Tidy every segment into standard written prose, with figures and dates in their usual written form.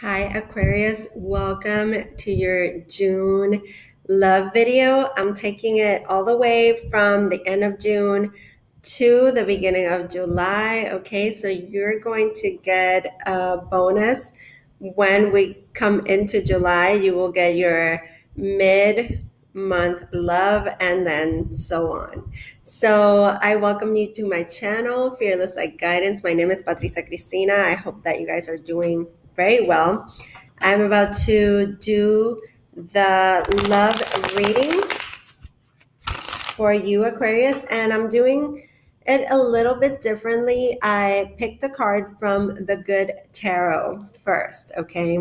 Hi Aquarius, welcome to your June love video. I'm taking it all the way from the end of June to the beginning of July. Okay, so you're going to get a bonus when we come into July. You will get your mid-month love and then so on. So I welcome you to my channel, Fearless Light Guidance. My name is Patricia Cristina. I hope that you guys are doing very well. I'm about to do the love reading for you, Aquarius, and I'm doing it a little bit differently. I picked a card from the Good Tarot first, okay?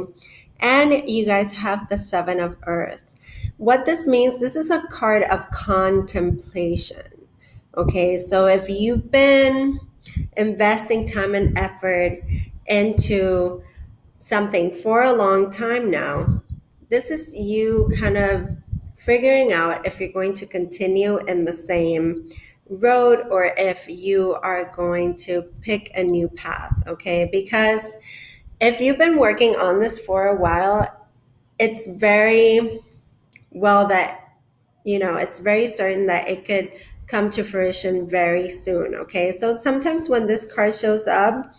And you guys have the Seven of Earth. What this means, this is a card of contemplation, okay? So if you've been investing time and effort into something for a long time now, this is you kind of figuring out if you're going to continue in the same road or if you are going to pick a new path, okay? Because if you've been working on this for a while, it's very well that, it's very certain that it could come to fruition very soon, okay? So sometimes when this card shows up,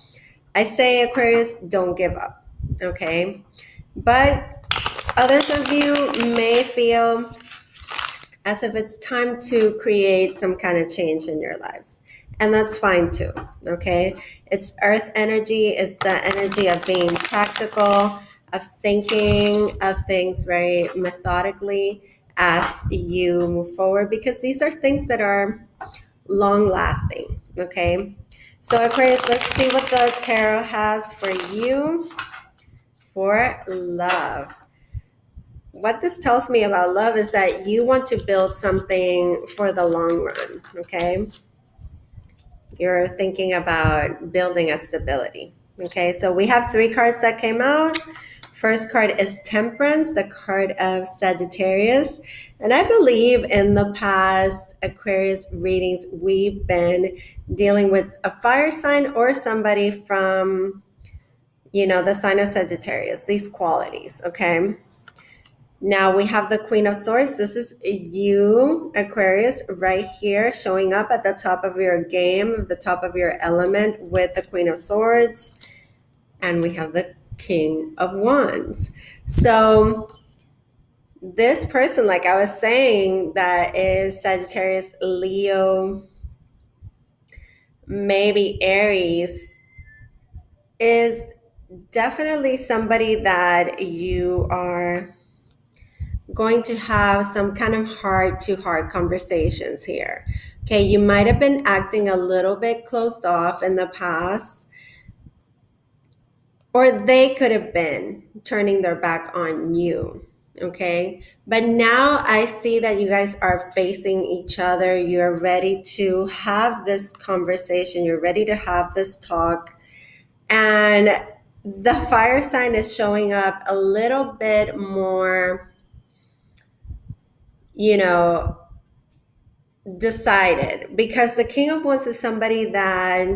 I say, Aquarius, don't give up, okay? But others of you may feel as if it's time to create some kind of change in your lives. And that's fine too, okay? It's earth energy. It's the energy of being practical, of thinking of things very methodically as you move forward, because these are things that are long lasting, okay? So Aquarius, let's see what the tarot has for you for love. What this tells me about love is that you want to build something for the long run, okay? You're thinking about building a stability, okay? So we have three cards that came out. First card is Temperance, the card of Sagittarius. And I believe in the past Aquarius readings, we've been dealing with a fire sign or somebody from, the sign of Sagittarius, these qualities, okay? Now we have the Queen of Swords. This is you, Aquarius, right here, showing up at the top of your game, the top of your element with the Queen of Swords. And we have the King of Wands. So this person, like I was saying, that is Sagittarius, Leo, maybe Aries, is definitely somebody that you are going to have some kind of heart-to-heart conversations here. Okay, you might have been acting a little bit closed off in the past, or they could have been turning their back on you, okay? But now I see that you guys are facing each other. You're ready to have this conversation. You're ready to have this talk. And the fire sign is showing up a little bit more, decided, because the King of Wands is somebody that,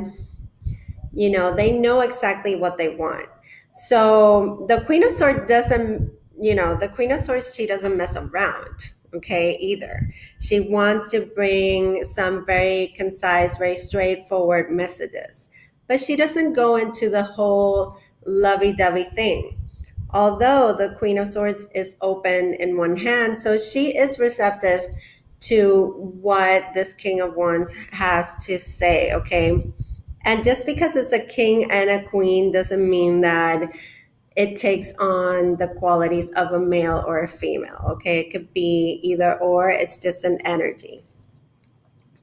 they know exactly what they want. So the Queen of Swords doesn't, the Queen of Swords, she doesn't mess around, okay, either. She wants to bring some very concise, very straightforward messages, but she doesn't go into the whole lovey-dovey thing. Although the Queen of Swords is open in one hand, so she is receptive to what this King of Wands has to say, okay? And just because it's a king and a queen doesn't mean that it takes on the qualities of a male or a female, okay? It could be either or, it's just an energy.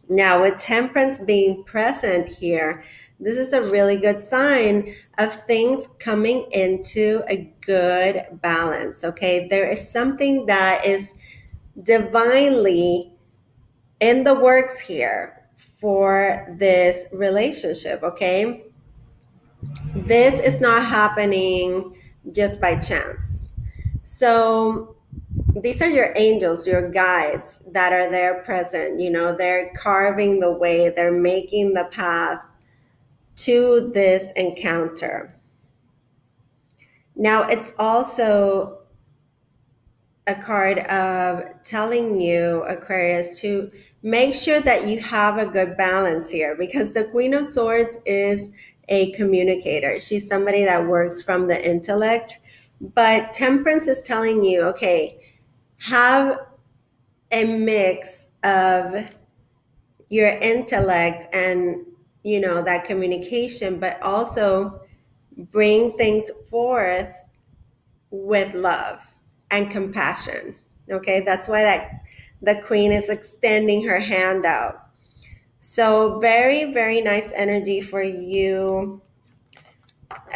Now, with Temperance being present here, this is a really good sign of things coming into a good balance, okay? There is something that is divinely in the works here for this relationship, okay? This is not happening just by chance. So these are your angels, your guides that are there present. They're carving the way, they're making the path to this encounter. Now, it's also a card of telling you, Aquarius, to make sure that you have a good balance here, because the Queen of Swords is a communicator. She's somebody that works from the intellect, but Temperance is telling you, okay, have a mix of your intellect and, you know, that communication, but also bring things forth with love and compassion. Okay, that's why that the queen is extending her hand out. So very, very nice energy for you,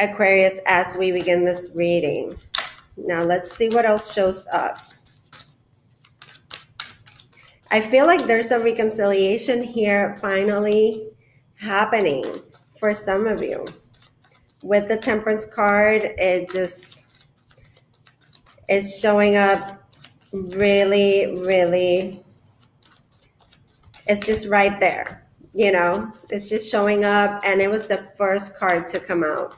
Aquarius, as we begin this reading. Now let's see what else shows up. I feel like there's a reconciliation here finally happening for some of you. With the Temperance card, it just is showing up really, really, it's just right there, you know, it's just showing up, and it was the first card to come out.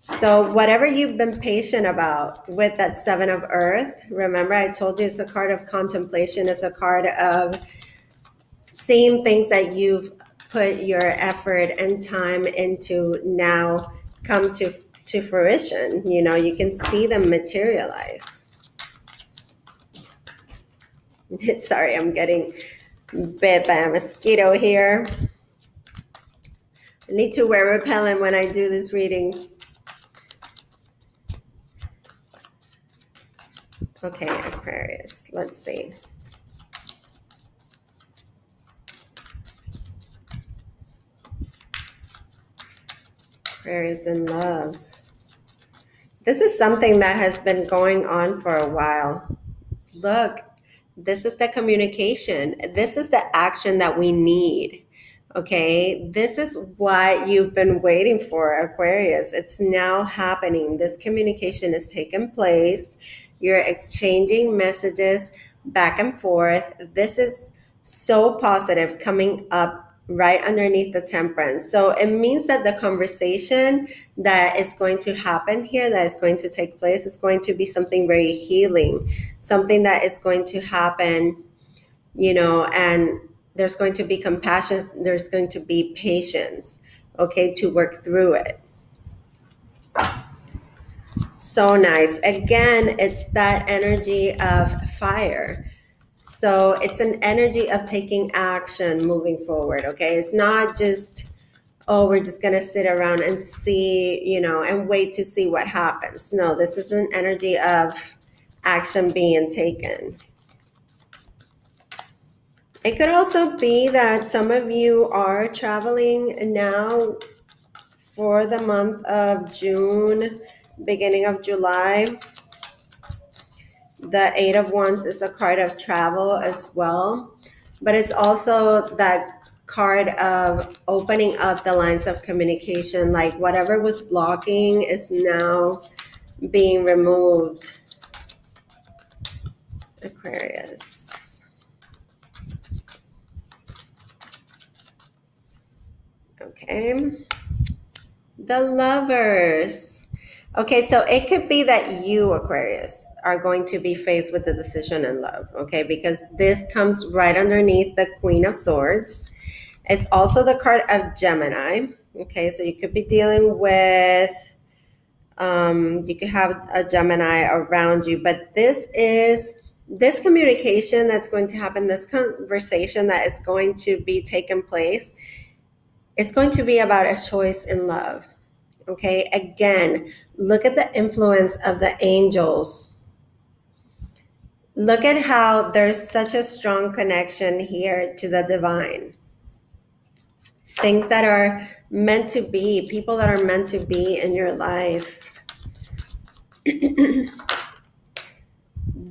So whatever you've been patient about with that Seven of Earth, remember I told you it's a card of contemplation, it's a card of seeing things that you've put your effort and time into now come to fruition. You know, you can see them materialize. Sorry, I'm getting bit by a mosquito here. I need to wear repellent when I do these readings. Okay, Aquarius, let's see. Aquarius in love. This is something that has been going on for a while. Look, this is the communication. This is the action that we need. Okay, this is what you've been waiting for, Aquarius. It's now happening. This communication is taking place. You're exchanging messages back and forth. This is so positive coming up right underneath the Temperance. So it means that the conversation that is going to happen here, that is going to take place, is going to be something very healing, something that is going to happen, you know, and there's going to be compassion, there's going to be patience, okay, to work through it. So nice. Again, it's that energy of fire. So it's an energy of taking action moving forward, okay? It's not just, oh, we're just going to sit around and see, you know, and wait to see what happens. No, this is an energy of action being taken. It could also be that some of you are traveling now for the month of June, beginning of July. The Eight of Wands is a card of travel as well, but it's also that card of opening up the lines of communication, like whatever was blocking is now being removed. Aquarius. Okay. The Lovers. Okay, so it could be that you, Aquarius, are going to be faced with a decision in love, okay? Because this comes right underneath the Queen of Swords. It's also the card of Gemini, okay? So you could be dealing with, you could have a Gemini around you, but this communication that's going to happen, this conversation that is going to be taking place, it's going to be about a choice in love. Okay, again, look at the influence of the angels. Look at how there's such a strong connection here to the divine. Things that are meant to be, people that are meant to be in your life. The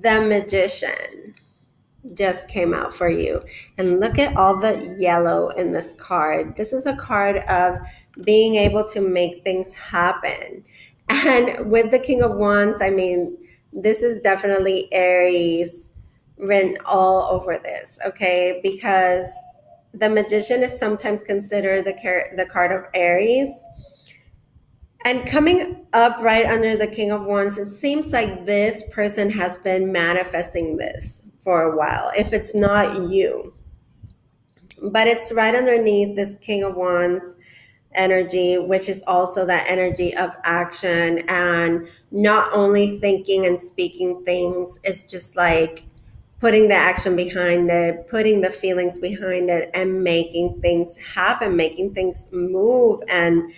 Magician just came out for you. And look at all the yellow in this card. This is a card of being able to make things happen. And with the King of Wands, I mean, this is definitely Aries written all over this, okay? Because the Magician is sometimes considered the card of Aries. And coming up right under the King of Wands, it seems like this person has been manifesting this for a while, if it's not you. But it's right underneath this King of Wands energy, which is also that energy of action and not only thinking and speaking things. It's just like putting the action behind it, putting the feelings behind it, and making things happen, making things move and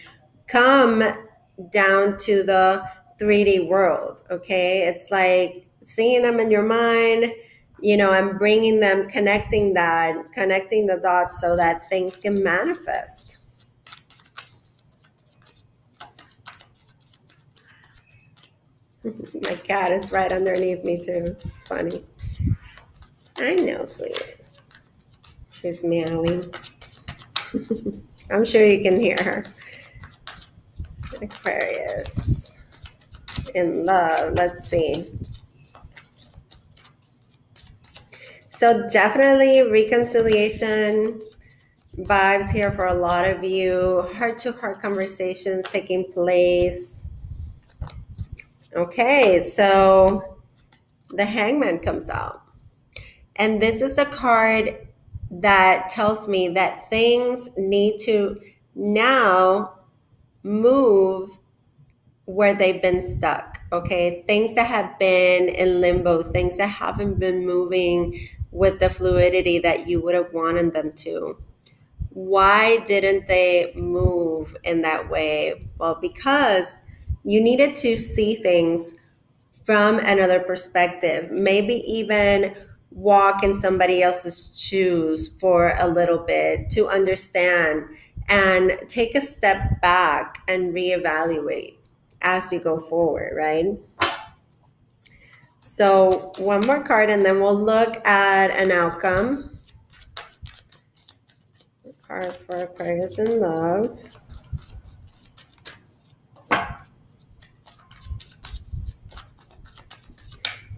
come down to the 3D world. Okay, it's like seeing them in your mind, and bringing them, connecting the dots so that things can manifest. My cat is right underneath me too. It's funny. I know, sweetie. She's meowing. I'm sure you can hear her. Aquarius in love. Let's see. So definitely reconciliation vibes here for a lot of you. Heart-to-heart conversations taking place. Okay, so the Hangman comes out. And this is a card that tells me that things need to now move where they've been stuck, okay? Things that have been in limbo, things that haven't been moving with the fluidity that you would have wanted them to. Why didn't they move in that way? Well, because you needed to see things from another perspective, maybe even walk in somebody else's shoes for a little bit to understand and take a step back and reevaluate as you go forward, right? So one more card and then we'll look at an outcome. Card for Aquarius in love.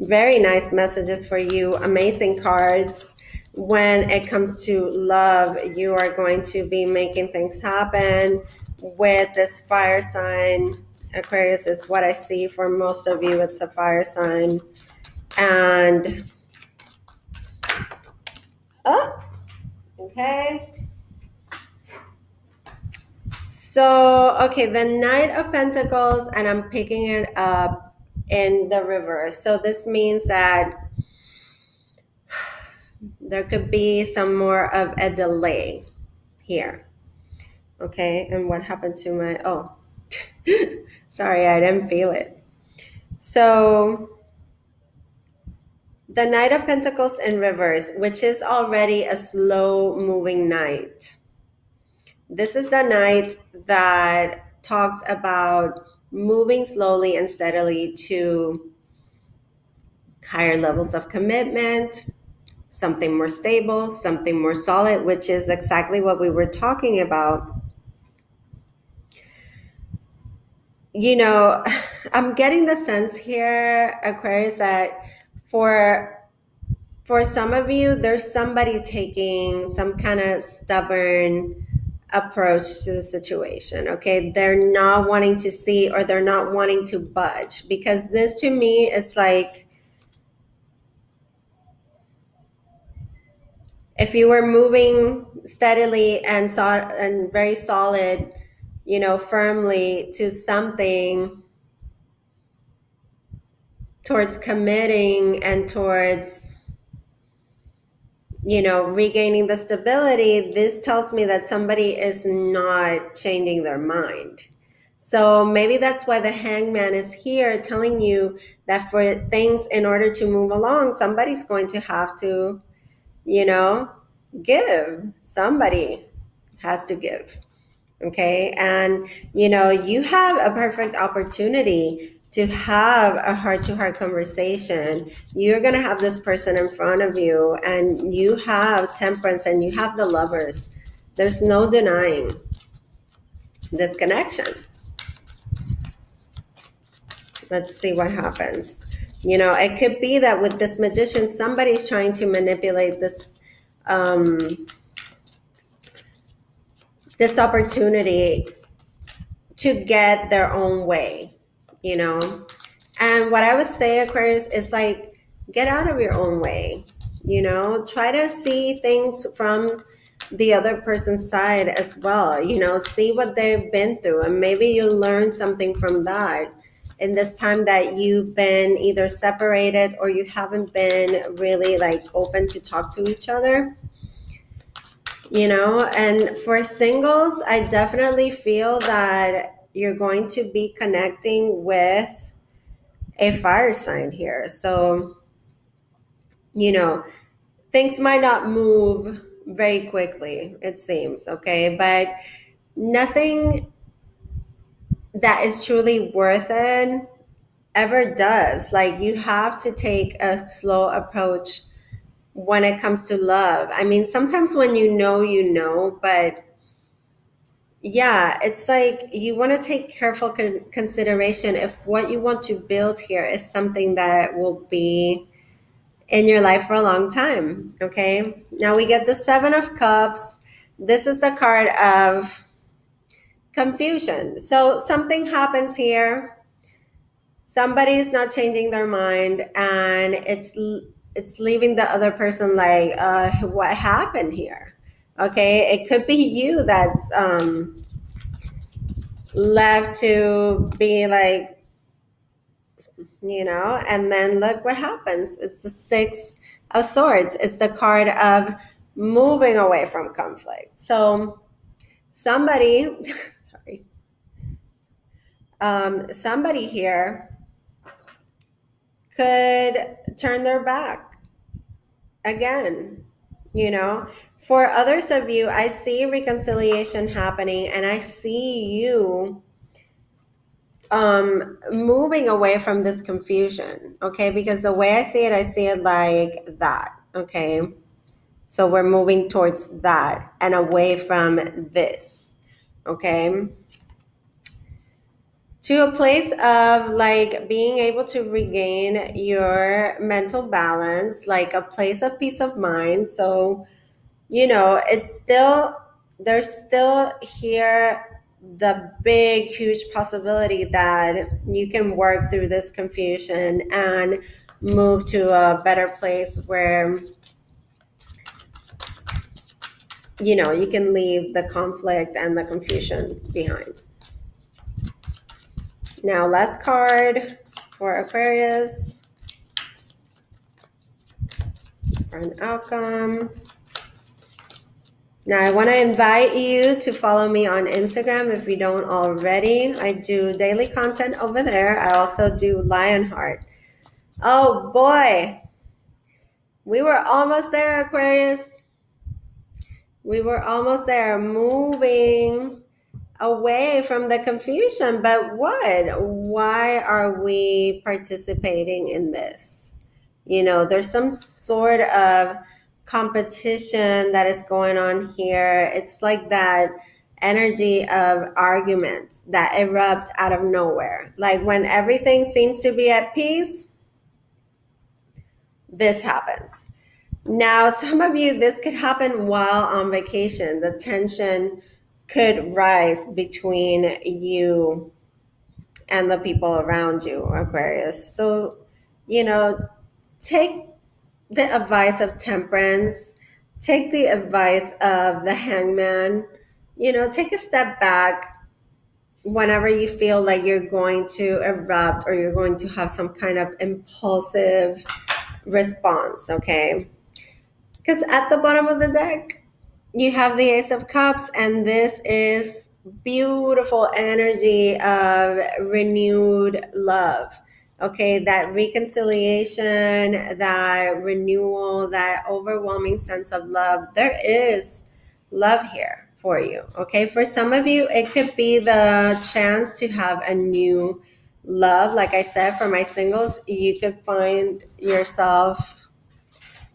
Very nice messages for you. Amazing cards. When it comes to love, you are going to be making things happen with this fire sign. Aquarius is what I see for most of you. It's a fire sign. And, okay. So, okay, the Knight of Pentacles, and I'm picking it up in the reverse. So this means that there could be some more of a delay here. Okay, and what happened to my, sorry, I didn't feel it. So the Knight of Pentacles in reverse, which is already a slow moving knight. This is the knight that talks about moving slowly and steadily to higher levels of commitment, something more stable, something more solid, which is exactly what we were talking about. I'm getting the sense here, Aquarius, that for some of you, there's somebody taking some kind of stubborn approach to the situation, okay? They're not wanting to see, or they're not wanting to budge, because this to me, it's like if you were moving steadily and very solid, firmly to something, towards committing and towards regaining the stability, this tells me that somebody is not changing their mind. So maybe that's why the Hangman is here, telling you that for things, in order to move along, somebody's going to have to, give. Somebody has to give. Okay. And, you have a perfect opportunity to have a heart-to-heart conversation. You're going to have this person in front of you, and you have Temperance and you have the Lovers. There's no denying this connection. Let's see what happens. It could be that with this Magician, somebody's trying to manipulate this this opportunity to get their own way, you know? And what I would say, Aquarius, is like, get out of your own way, you know? Try to see things from the other person's side as well, you know? See what they've been through, and maybe you'll learn something from that in this time that you've been either separated or you haven't been really like open to talk to each other. You know, and for singles, I definitely feel that you're going to be connecting with a fire sign here. So, you know, things might not move very quickly, it seems, okay? But nothing that is truly worth it ever does. Like, you have to take a slow approach when it comes to love. I mean, sometimes when you know, but yeah, it's like you want to take careful consideration if what you want to build here is something that will be in your life for a long time. Okay, now we get the Seven of Cups. This is the card of confusion. So something happens here. Somebody's not changing their mind, and it's leaving the other person like, what happened here? Okay, it could be you that's left to be like, you know, and then look what happens. It's the Six of Swords. It's the card of moving away from conflict. So somebody, sorry, somebody here could turn their back again. You know, for others of you, I see reconciliation happening, and I see you moving away from this confusion. Okay, because the way I see it like that. Okay, so we're moving towards that and away from this. Okay, to a place of like being able to regain your mental balance, like a place of peace of mind. So, you know, there's still here the big, huge possibility that you can work through this confusion and move to a better place where, you know, you can leave the conflict and the confusion behind. Now, last card for Aquarius for an outcome. Now, I want to invite you to follow me on Instagram if you don't already. I do daily content over there. I also do Lionheart. Oh boy, we were almost there, Aquarius. We were almost there, moving away from the confusion. But what? Why are we participating in this? You know, there's some sort of competition that is going on here. It's like that energy of arguments that erupt out of nowhere. Like when everything seems to be at peace, this happens. Now, some of you, this could happen while on vacation. The tension could rise between you and the people around you, Aquarius. So, you know, take the advice of Temperance, take the advice of the Hangman, you know, take a step back whenever you feel like you're going to erupt or you're going to have some kind of impulsive response, okay? Because at the bottom of the deck, you have the Ace of Cups, and this is beautiful energy of renewed love. Okay, that reconciliation, that renewal, that overwhelming sense of love. There is love here for you. Okay, for some of you, it could be the chance to have a new love. Like I said, for my singles, you could find yourself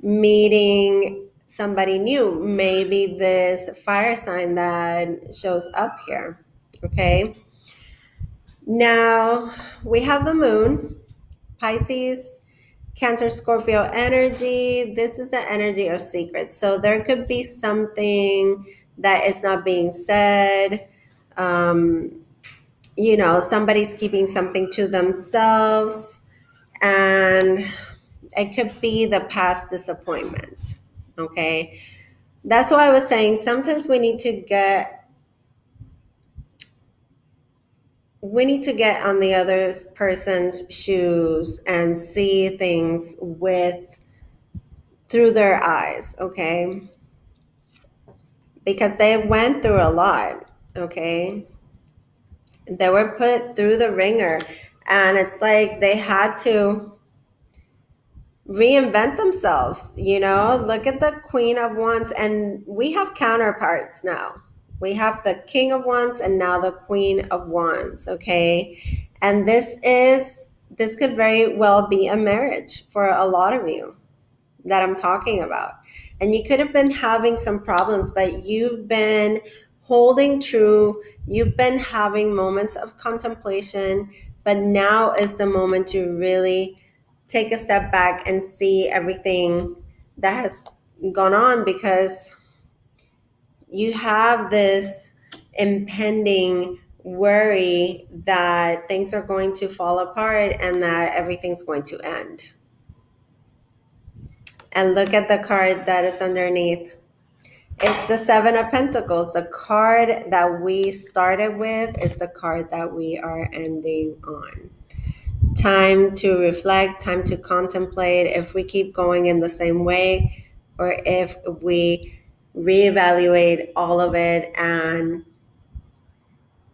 meeting somebody new, maybe this fire sign that shows up here. Okay, now we have the moon, Pisces, Cancer, Scorpio energy. This is the energy of secrets. So there could be something that is not being said. you know, somebody's keeping something to themselves, and it could be the past disappointment. Okay. That's why I was saying sometimes we need to get on the other person's shoes and see things through their eyes, okay? Because they went through a lot, okay? They were put through the ringer, and it's like they had to reinvent themselves, you know? Look at the Queen of Wands, and we have counterparts now. We have the King of Wands and now the Queen of Wands, okay? And this could very well be a marriage for a lot of you that I'm talking about. And you could have been having some problems, but you've been holding true. You've been having moments of contemplation, but now is the moment to really take a step back and see everything that has gone on, because you have this impending worry that things are going to fall apart and that everything's going to end. And look at the card that is underneath. It's the Seven of Pentacles. The card that we started with is the card that we are ending on. Time to reflect, time to contemplate if we keep going in the same way, or if we reevaluate all of it and,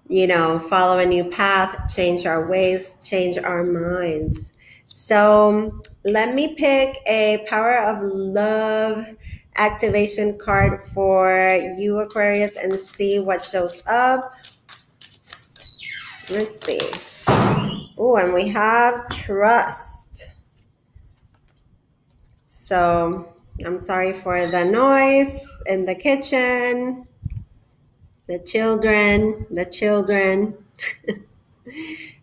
you know, follow a new path, change our ways, change our minds. So let me pick a Power of Love activation card for you, Aquarius, and see what shows up. Let's see. Oh, and we have trust. So I'm sorry for the noise in the kitchen. The children.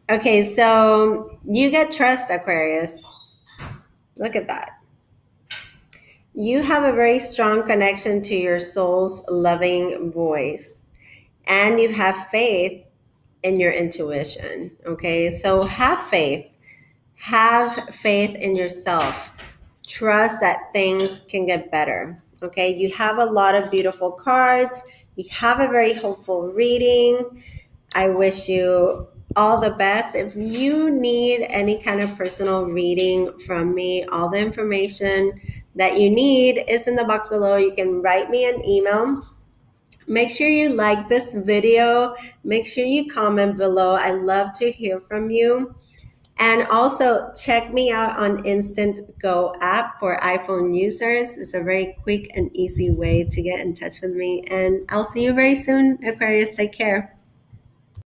Okay, so you get trust, Aquarius. Look at that. You have a very strong connection to your soul's loving voice, and you have faith in your intuition. Okay, so have faith. Have faith in yourself. Trust that things can get better. Okay, you have a lot of beautiful cards. You have a very hopeful reading. I wish you all the best. If you need any kind of personal reading from me, all the information that you need is in the box below. You can write me an email. Make sure you like this video. Make sure you comment below. I love to hear from you. And also check me out on Instant Go app for iPhone users. It's a very quick and easy way to get in touch with me. And I'll see you very soon, Aquarius. Take care.